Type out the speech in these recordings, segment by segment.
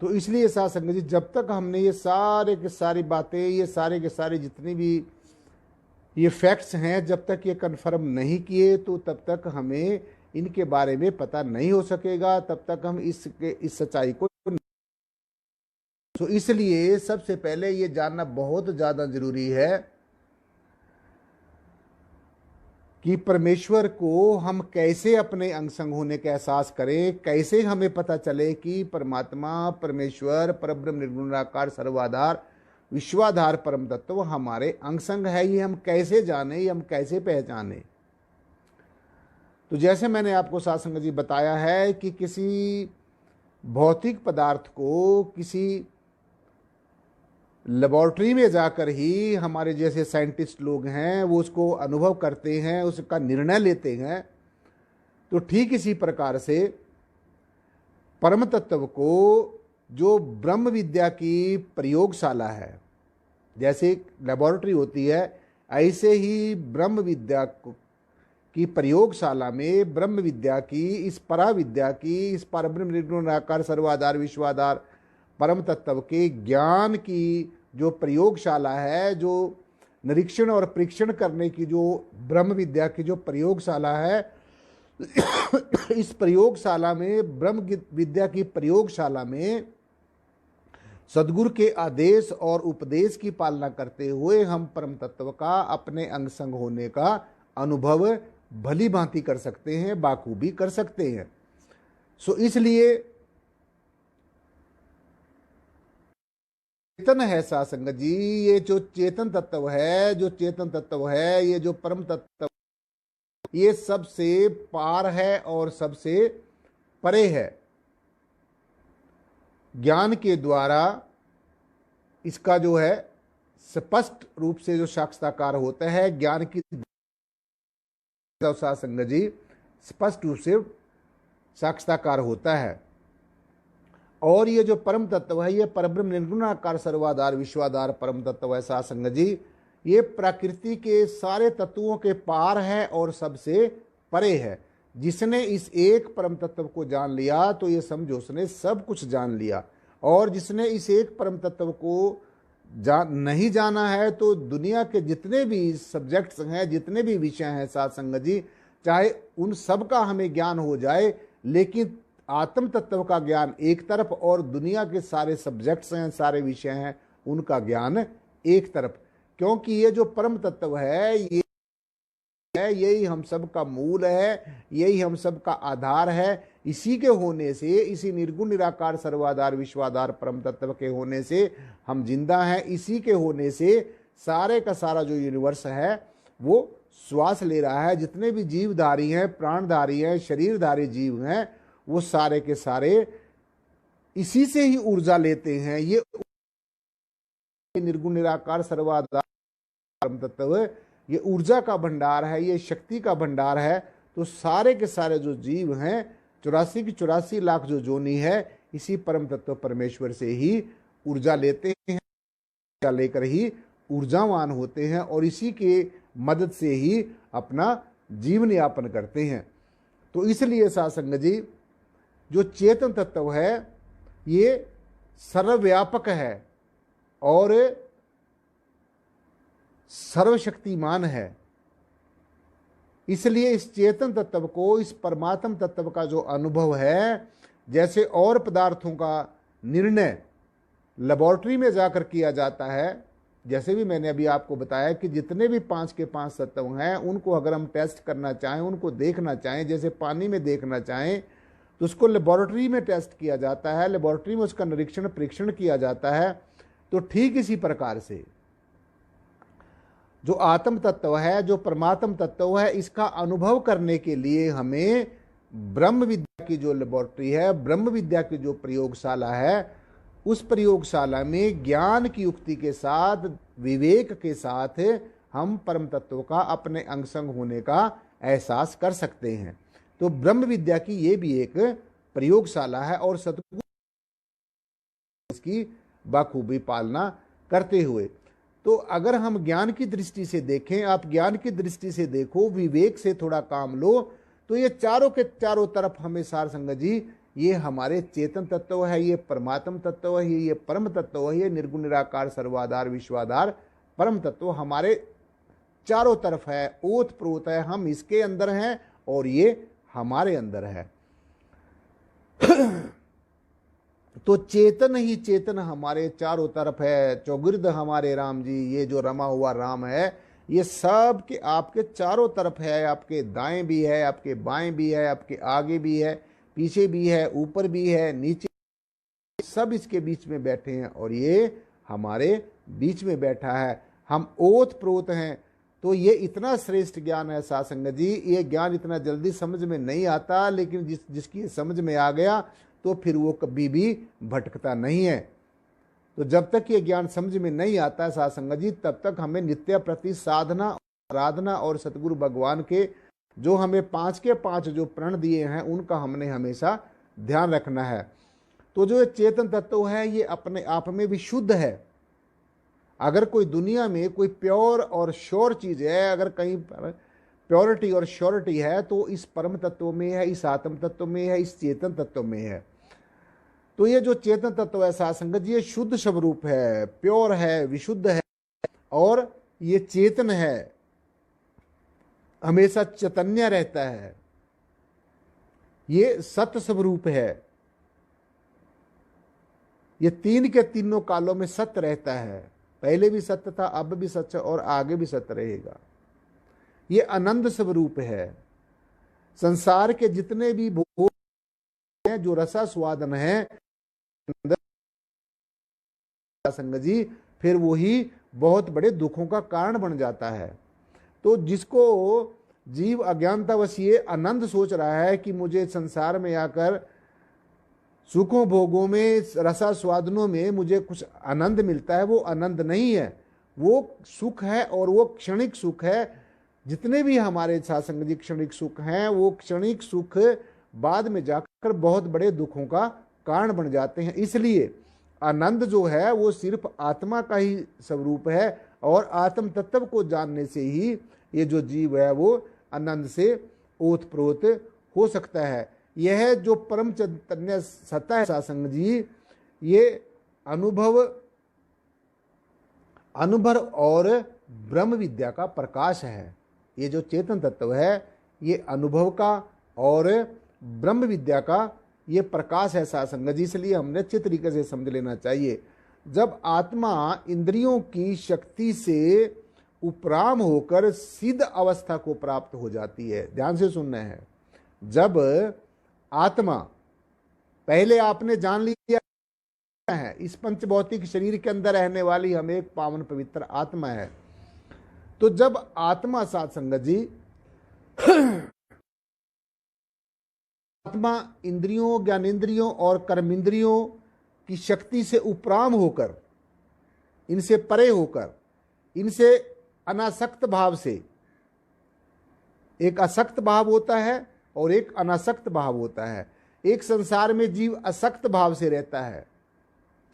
तो इसलिए साथ संगत जी, जब तक हमने ये सारे की सारी बातें, ये सारे के सारे जितनी भी ये फैक्ट्स हैं, जब तक ये कन्फर्म नहीं किए तो तब तक हमें इनके बारे में पता नहीं हो सकेगा, तब तक हम इस सच्चाई को। तो इसलिए सबसे पहले ये जानना बहुत ज़्यादा जरूरी है कि परमेश्वर को हम कैसे अपने अंग संग होने का एहसास करें, कैसे हमें पता चले कि परमात्मा, परमेश्वर, परब्रह्म, निर्गुण निराकार, सर्वाधार, विश्वाधार परम तत्व हमारे अंग संग है। ये हम कैसे जाने, ये हम कैसे पहचाने। तो जैसे मैंने आपको साथ संगत जी बताया है कि किसी भौतिक पदार्थ को किसी लेबोरेटरी में जाकर ही हमारे जैसे साइंटिस्ट लोग हैं वो उसको अनुभव करते हैं, उसका निर्णय लेते हैं। तो ठीक इसी प्रकार से परम तत्व को जो ब्रह्म विद्या की प्रयोगशाला है, जैसे लेबोरेटरी होती है, ऐसे ही ब्रह्म विद्या की प्रयोगशाला में ब्रह्म विद्या की, इस परा विद्या की, इस परब्रह्म निर्गुण निराकार सर्वाधार विश्वाधार परम तत्व के ज्ञान की जो प्रयोगशाला है, जो निरीक्षण और परीक्षण करने की जो ब्रह्म विद्या की जो प्रयोगशाला है, इस प्रयोगशाला में, ब्रह्म विद्या की प्रयोगशाला में सदगुरु के आदेश और उपदेश की पालना करते हुए हम परम तत्व का अपने अंग संग होने का अनुभव भली भांति कर सकते हैं, बाखूबी कर सकते हैं। सो इसलिए चेतन है साथ संगत जी, ये जो चेतन तत्व है, जो चेतन तत्व है, ये जो परम तत्व, ये सबसे पार है और सबसे परे है। ज्ञान के द्वारा इसका जो है स्पष्ट रूप से जो साक्षात्कार होता है, ज्ञान की साथ संगत जी स्पष्ट रूप से साक्षात्कार होता है। और ये जो परम तत्व है, ये परब्रह्म निर्गुणाकार सर्वाधार विश्वाधार परम तत्व है साथ संगत जी, ये प्रकृति के सारे तत्वों के पार है और सबसे परे है। जिसने इस एक परम तत्व को जान लिया तो ये समझो उसने सब कुछ जान लिया। और जिसने इस एक परम तत्व को नहीं जाना है तो दुनिया के जितने भी सब्जेक्ट्स हैं, जितने भी विषय हैं साथ संगत जी, चाहे उन सब का हमें ज्ञान हो जाए, लेकिन आत्म तत्व का ज्ञान एक तरफ और दुनिया के सारे सब्जेक्ट्स हैं, सारे विषय हैं, उनका ज्ञान एक तरफ। क्योंकि ये जो परम तत्व है, ये यही हम सब का मूल है, यही हम सब का आधार है। इसी के होने से, इसी निर्गुण निराकार सर्वाधार विश्वाधार परम तत्व के होने से हम जिंदा हैं। इसी के होने से सारे का सारा जो यूनिवर्स है वो श्वास ले रहा है। जितने भी जीवधारी हैं, प्राणधारी हैं, शरीरधारी जीव हैं, वो सारे के सारे इसी से ही ऊर्जा लेते हैं। ये निर्गुण निराकार सर्वाधार परम तत्व ये ऊर्जा का भंडार है, ये शक्ति का भंडार है। तो सारे के सारे जो जीव हैं, 84 की 84 लाख जो जोनी है, इसी परम तत्व परमेश्वर से ही ऊर्जा लेते हैं, ऊर्जा लेकर ही ऊर्जावान होते हैं और इसी के मदद से ही अपना जीवन यापन करते हैं। तो इसलिए साथ संगत जी, जो चेतन तत्व है ये सर्वव्यापक है और सर्वशक्तिमान है। इसलिए इस चेतन तत्व को, इस परमात्म तत्व का जो अनुभव है, जैसे और पदार्थों का निर्णय लेबोरेटरी में जाकर किया जाता है, जैसे भी मैंने अभी आपको बताया कि जितने भी 5 के 5 तत्व हैं, उनको अगर हम टेस्ट करना चाहें, उनको देखना चाहें, जैसे पानी में देखना चाहें, तो उसको लेबोरेटरी में टेस्ट किया जाता है, लेबोरेटरी में उसका निरीक्षण परीक्षण किया जाता है। तो ठीक इसी प्रकार से जो आत्म तत्व है, जो परमात्म तत्व है, इसका अनुभव करने के लिए हमें ब्रह्म विद्या की जो लेबोरेटरी है, ब्रह्म विद्या की जो प्रयोगशाला है, उस प्रयोगशाला में ज्ञान की युक्ति के साथ, विवेक के साथ हम परम तत्व का अपने अंग संग होने का एहसास कर सकते हैं। तो ब्रह्म विद्या की ये भी एक प्रयोगशाला है और सतगुरु इसकी बाखूबी पालना करते हुए। तो अगर हम ज्ञान की दृष्टि से देखें, आप ज्ञान की दृष्टि से देखो, विवेक से थोड़ा काम लो, तो ये चारों के चारों तरफ हमें सार संगत जी ये हमारे चेतन तत्व है, ये परमात्म तत्व है, ये परम तत्व है, ये निर्गुण निराकार सर्वाधार विश्वाधार परम तत्व हमारे चारों तरफ है, ओत प्रोत है। हम इसके अंदर हैं और ये हमारे अंदर है। तो चेतन ही चेतन हमारे चारों तरफ है। चौगिर्द हमारे राम जी, ये जो रमा हुआ राम है, ये सब के आपके चारों तरफ है। आपके दाएं भी है, आपके बाएं भी है, आपके आगे भी है, पीछे भी है, ऊपर भी है, नीचे, सब इसके बीच में बैठे हैं और ये हमारे बीच में बैठा है। हम ओत प्रोत हैं। तो ये इतना श्रेष्ठ ज्ञान है साध संगत जी। ये ज्ञान इतना जल्दी समझ में नहीं आता, लेकिन जिसकी समझ में आ गया तो फिर वो कभी भी भटकता नहीं है। तो जब तक ये ज्ञान समझ में नहीं आता है साध संगत जी, तब तक हमें नित्य प्रति साधना, आराधना और सतगुरु भगवान के जो हमें 5 के 5 जो प्रण दिए हैं, उनका हमने हमेशा ध्यान रखना है। तो जो चेतन तत्व है, ये अपने आप में भी शुद्ध है। अगर कोई दुनिया में कोई प्योर और श्योर चीज है, अगर कहीं प्योरिटी और श्योरिटी है, तो इस परम तत्व में है, इस आत्म तत्व में है, इस चेतन तत्व में है। तो ये जो चेतन तत्व है साध संगत जी, ये शुद्ध स्वरूप है, प्योर है, विशुद्ध है और ये चेतन है, हमेशा चैतन्य रहता है। ये सत्य स्वरूप है। ये तीन के तीनों कालों में सत्य रहता है। पहले भी सत्य था, अब भी सत्य और आगे भी सत्य रहेगा। ये आनंद स्वरूप है। संसार के जितने भी भोग हैं, जो रसा स्वादन है संगत जी, फिर वही बहुत बड़े दुखों का कारण बन जाता है। तो जिसको जीव अज्ञानतावश ये आनंद सोच रहा है कि मुझे संसार में आकर सुखों भोगों में, रसा स्वादनों में मुझे कुछ आनंद मिलता है, वो आनंद नहीं है, वो सुख है और वो क्षणिक सुख है। जितने भी हमारे साथ संगत जी क्षणिक सुख हैं, वो क्षणिक सुख बाद में जाकर बहुत बड़े दुखों का कारण बन जाते हैं। इसलिए आनंद जो है वो सिर्फ आत्मा का ही स्वरूप है और आत्म तत्व को जानने से ही ये जो जीव है वो आनंद से ओतप्रोत हो सकता है। यह जो परम चैतन्य सत्ता है साध संगत जी, ये अनुभव और ब्रह्म विद्या का प्रकाश है। ये जो चेतन तत्व है, ये अनुभव का और ब्रह्म विद्या का ये प्रकाश है साध संगत जी। इसलिए हमने अच्छे तरीके से समझ लेना चाहिए। जब आत्मा इंद्रियों की शक्ति से उपराम होकर सिद्ध अवस्था को प्राप्त हो जाती है, ध्यान से सुनना है। जब आत्मा, पहले आपने जान लिया है इस पंचभौतिक शरीर के अंदर रहने वाली हम एक पावन पवित्र आत्मा है। तो जब आत्मा साध संगत जी आत्मा इंद्रियों, ज्ञानेंद्रियों और कर्मेंद्रियों की शक्ति से उपराम होकर, इनसे परे होकर, इनसे अनासक्त भाव से, एक असक्त भाव होता है और एक अनासक्त भाव होता है। एक संसार में जीव असक्त भाव से रहता है,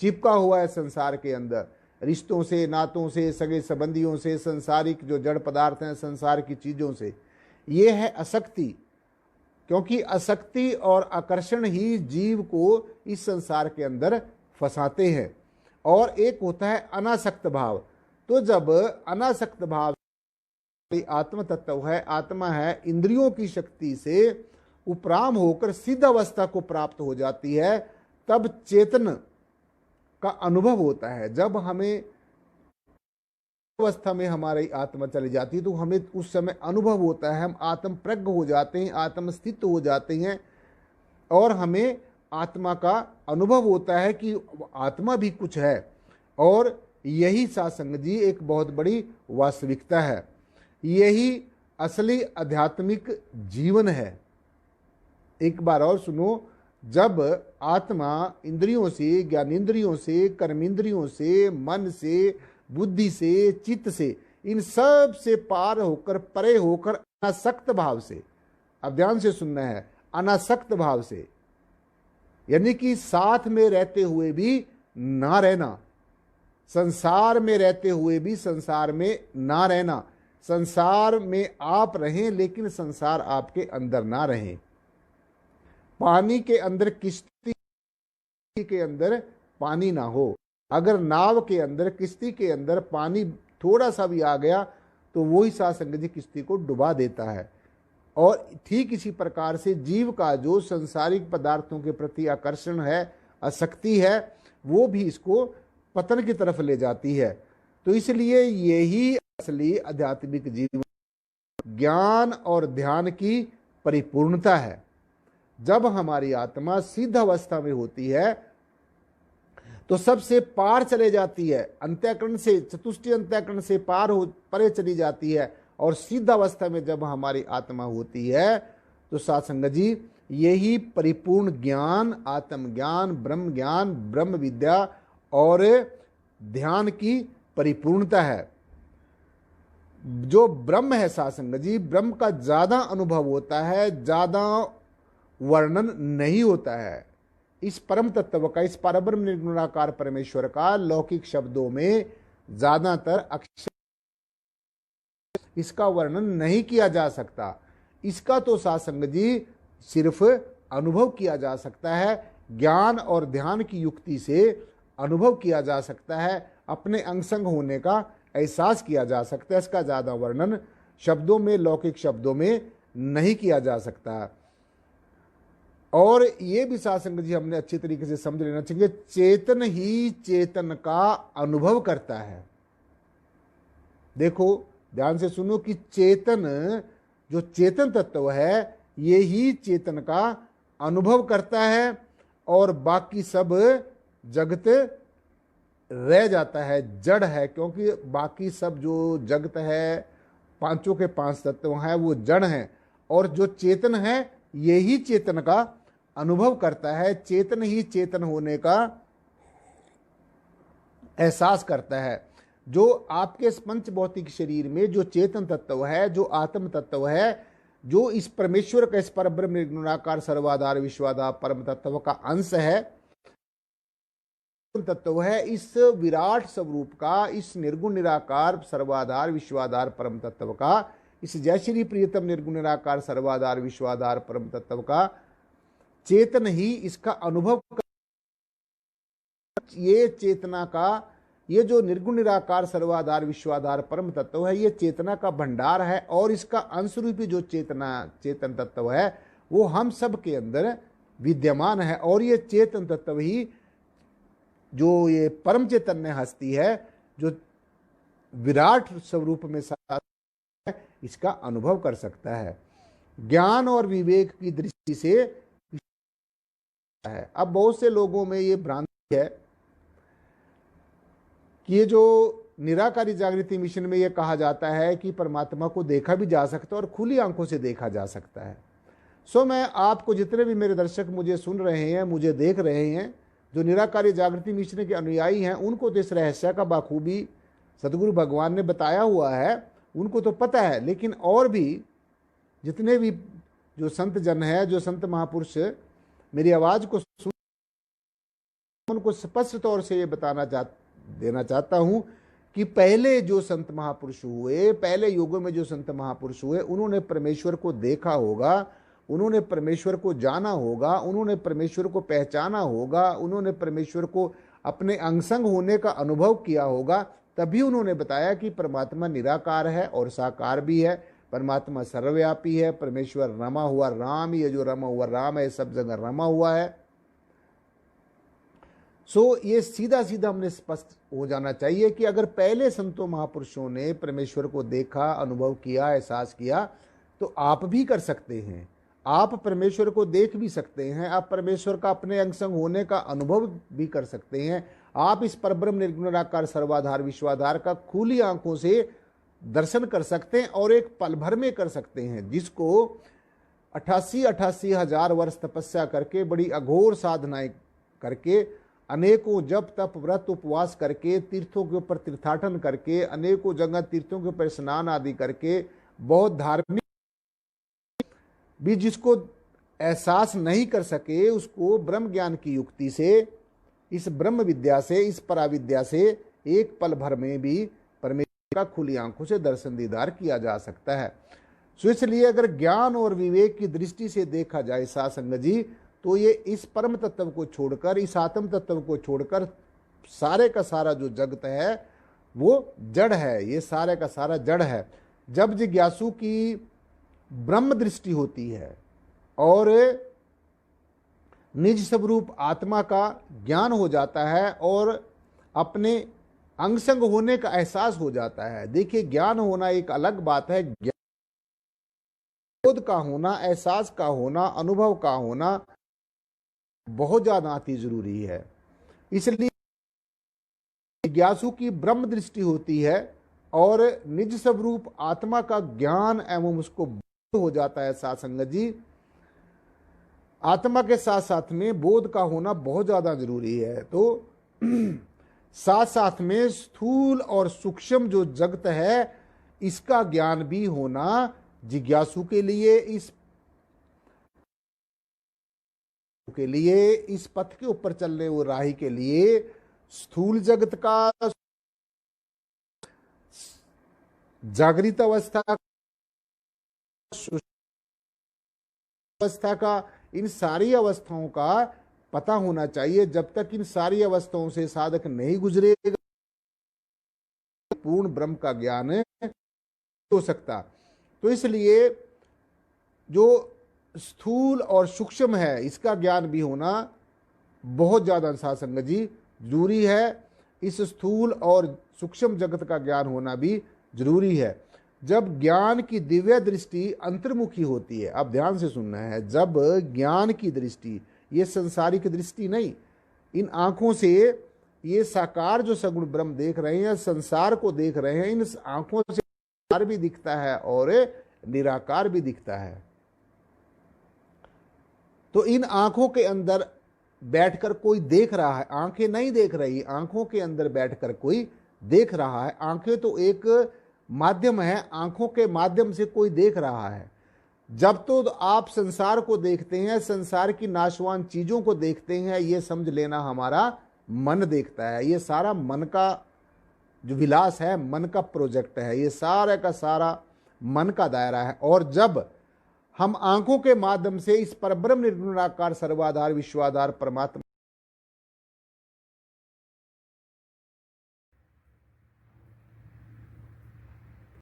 चिपका हुआ है संसार के अंदर, रिश्तों से, नातों से, सगे संबंधियों से, संसारिक जो जड़ पदार्थ हैं, संसार की चीजों से। ये है असक्ति, क्योंकि असक्ति और आकर्षण ही जीव को इस संसार के अंदर फंसाते हैं। और एक होता है अनासक्त भाव। तो जब अनासक्त भाव आत्म तत्व है, आत्मा है, इंद्रियों की शक्ति से उपराम होकर सिद्ध अवस्था को प्राप्त हो जाती है, तब चेतन का अनुभव होता है। जब हमें अवस्था में हमारी आत्मा चली जाती है तो हमें उस समय अनुभव होता है, हम आत्म प्रज्ञ हो जाते हैं, आत्मस्थित हो जाते हैं और हमें आत्मा का अनुभव होता है कि आत्मा भी कुछ है। और यही साध संगत जी एक बहुत बड़ी वास्तविकता है। यही असली आध्यात्मिक जीवन है। एक बार और सुनो, जब आत्मा इंद्रियों से, ज्ञानेंद्रियों से, कर्मेंद्रियों से, मन से, बुद्धि से, चित्त से, इन सब से पार होकर, परे होकर अनासक्त भाव से, अब ध्यान से सुनना है, अनासक्त भाव से, यानी कि साथ में रहते हुए भी ना रहना, संसार में रहते हुए भी संसार में ना रहना, संसार में आप रहें लेकिन संसार आपके अंदर ना रहें। पानी के अंदर किश्ती के अंदर पानी ना हो, अगर नाव के अंदर किश्ती के अंदर पानी थोड़ा सा भी आ गया तो वो ही साध संगत जी किश्ती को डुबा देता है। और ठीक इसी प्रकार से जीव का जो संसारिक पदार्थों के प्रति आकर्षण है, आसक्ति है, वो भी इसको पतन की तरफ ले जाती है। तो इसलिए यही असली आध्यात्मिक जीवन ज्ञान और ध्यान की परिपूर्णता है। जब हमारी आत्मा सिद्ध अवस्था में होती है तो सबसे पार चले जाती है, अंतःकरण से, चतुष्टय अंतःकरण से पार हो परे चली जाती है। और सिद्ध अवस्था में जब हमारी आत्मा होती है तो साध संगत जी यही परिपूर्ण ज्ञान, आत्मज्ञान, ब्रह्म विद्या और ध्यान की परिपूर्णता है। जो ब्रह्म है साध संगत जी, ब्रह्म का ज्यादा अनुभव होता है, ज्यादा वर्णन नहीं होता है। इस परम तत्व का, इस परब्रह्म निर्गुणाकार परमेश्वर का लौकिक शब्दों में ज्यादातर अक्षर इसका वर्णन नहीं किया जा सकता। इसका तो साध संगत जी सिर्फ अनुभव किया जा सकता है, ज्ञान और ध्यान की युक्ति से अनुभव किया जा सकता है, अपने अंगसंग होने का एहसास किया जा सकता है। इसका ज्यादा वर्णन शब्दों में, लौकिक शब्दों में नहीं किया जा सकता। और ये भी साध संगत जी हमने अच्छी तरीके से समझ लेना चाहिए, चेतन ही चेतन का अनुभव करता है। देखो ध्यान से सुनो कि चेतन, जो चेतन तत्व है, ये ही चेतन का अनुभव करता है और बाकी सब जगत रह जाता है, जड़ है। क्योंकि बाकी सब जो जगत है, पांचों के पांच तत्व हैं, वो जड़ हैं। और जो चेतन है यही चेतन का अनुभव करता है, चेतन ही चेतन होने का एहसास करता है। जो आपके पंच भौतिक शरीर में जो चेतन तत्व है, जो आत्म तत्व है, जो इस परमेश्वर का, इस परब्रह्म निर्गुणाकार सर्वाधार विश्वाधार परम तत्व का अंश है, तत्व है, इस विराट स्वरूप का, इस निर्गुण निराकार सर्वाधार विश्वाधार परम तत्व का, इस जय श्री प्रियतम निर्गुण निराकार सर्वाधार विश्वाधार परम तत्व का चेतन ही इसका अनुभव। ये चेतना का, ये जो निर्गुण निराकार सर्वाधार विश्वाधार परम तत्व है, ये चेतना का भंडार है। और इसका अंश रूपी जो चेतन तत्व है वो हम सब के अंदर विद्यमान है। और ये चेतन तत्व ही जो ये परम चैतन्य हस्ती है, जो विराट स्वरूप में इसका अनुभव कर सकता है। ज्ञान और विवेक की दृष्टि से है। अब बहुत से लोगों में ये भ्रांति है कि ये जो निराकारी जागृति मिशन में ये कहा जाता है कि परमात्मा को देखा भी जा सकता है और खुली आंखों से देखा जा सकता है। सो मैं आपको, जितने भी मेरे दर्शक मुझे सुन रहे हैं, मुझे देख रहे हैं, जो निराकारी जागृति मिशन के अनुयायी हैं, उनको तो इस रहस्य का बाखूबी सदगुरु भगवान ने बताया हुआ है, उनको तो पता है। लेकिन और भी जितने भी जो संत जन है, जो संत महापुरुष मेरी आवाज को सुन, उनको स्पष्ट तौर से ये देना चाहता हूं कि पहले जो संत महापुरुष हुए, पहले युगों में जो संत महापुरुष हुए, उन्होंने परमेश्वर को देखा होगा, उन्होंने परमेश्वर को जाना होगा, उन्होंने परमेश्वर को पहचाना होगा, उन्होंने परमेश्वर को अपने अंगसंग होने का अनुभव किया होगा। तभी उन्होंने बताया कि परमात्मा निराकार है और साकार भी है, परमात्मा सर्वव्यापी है, परमेश्वर रमा हुआ राम, ये जो रमा हुआ राम है सब जगह रमा हुआ है। सो ये सीधा सीधा हमने स्पष्ट हो जाना चाहिए कि अगर पहले संतों महापुरुषों ने परमेश्वर को देखा, अनुभव किया, एहसास किया, तो आप भी कर सकते हैं। आप परमेश्वर को देख भी सकते हैं, आप परमेश्वर का अपने अंगसंग होने का अनुभव भी कर सकते हैं। आप इस परब्रह्म निर्गुण निराकार सर्वाधार विश्वाधार का खुली आंखों से दर्शन कर सकते हैं और एक पल भर में कर सकते हैं। जिसको 88 हजार वर्ष तपस्या करके, बड़ी अघोर साधनाएं करके, अनेकों जप तप व्रत उपवास करके, तीर्थों के ऊपर तीर्थाटन करके, अनेकों जगह तीर्थों के ऊपर स्नान आदि करके, बहुत धार्मिक भी जिसको एहसास नहीं कर सके, उसको ब्रह्म ज्ञान की युक्ति से, इस ब्रह्म विद्या से, इस पराविद्या से एक पल भर में भी परमेश्वर का खुली आंखों से दर्शन दीदार किया जा सकता है। सो इसलिए अगर ज्ञान और विवेक की दृष्टि से देखा जाए साध संगत जी, तो ये इस परम तत्व को छोड़कर, इस आत्म तत्व को छोड़कर सारे का सारा जो जगत है वो जड़ है, ये सारे का सारा जड़ है। जब जिज्ञासु की ब्रह्म दृष्टि होती है और निज स्वरूप आत्मा का ज्ञान हो जाता है और अपने अंगसंग होने का एहसास हो जाता है। देखिए, ज्ञान होना एक अलग बात है, बोध का होना, एहसास का होना, अनुभव का होना बहुत ज्यादा अति जरूरी है। इसलिए जिज्ञासु की ब्रह्म दृष्टि होती है और निज स्वरूप आत्मा का ज्ञान एवं उसको बोध हो जाता है। साथ संगत जी, आत्मा के साथ साथ में बोध का होना बहुत ज्यादा जरूरी है। तो साथ साथ में स्थूल और सूक्ष्म जो जगत है इसका ज्ञान भी होना जिज्ञासु के लिए, इस पथ के ऊपर चलने वो राही के लिए स्थूल जगत का, जागृत अवस्था का, इन सारी अवस्थाओं का पता होना चाहिए। जब तक इन सारी अवस्थाओं से साधक नहीं गुजरेगा पूर्ण ब्रह्म का ज्ञान हो सकता। तो इसलिए जो स्थूल और सूक्ष्म है इसका ज्ञान भी होना बहुत ज्यादा साध संगत जी जरूरी है। इस स्थूल और सूक्ष्म जगत का ज्ञान होना भी जरूरी है। जब ज्ञान की दिव्य दृष्टि अंतर्मुखी होती है, अब ध्यान से सुनना है, जब ज्ञान की दृष्टि, ये संसारिक दृष्टि नहीं, इन आंखों से ये साकार जो सगुण ब्रह्म देख रहे हैं, संसार को देख रहे हैं, इन आंखों से साकार भी दिखता है और निराकार भी दिखता है। तो इन आंखों के अंदर बैठकर कोई देख रहा है, आंखें नहीं देख रही, आंखों के अंदर बैठकर कोई देख रहा है। आंखें तो एक माध्यम है, आंखों के माध्यम से कोई देख रहा है। जब तो आप संसार को देखते हैं, संसार की नाशवान चीजों को देखते हैं, ये समझ लेना हमारा मन देखता है। ये सारा मन का जो विलास है, मन का प्रोजेक्ट है, ये सारा का सारा मन का दायरा है। और जब हम आंखों के माध्यम से इस परब्रह्म निर्गुणाकार सर्वाधार विश्वाधार परमात्मा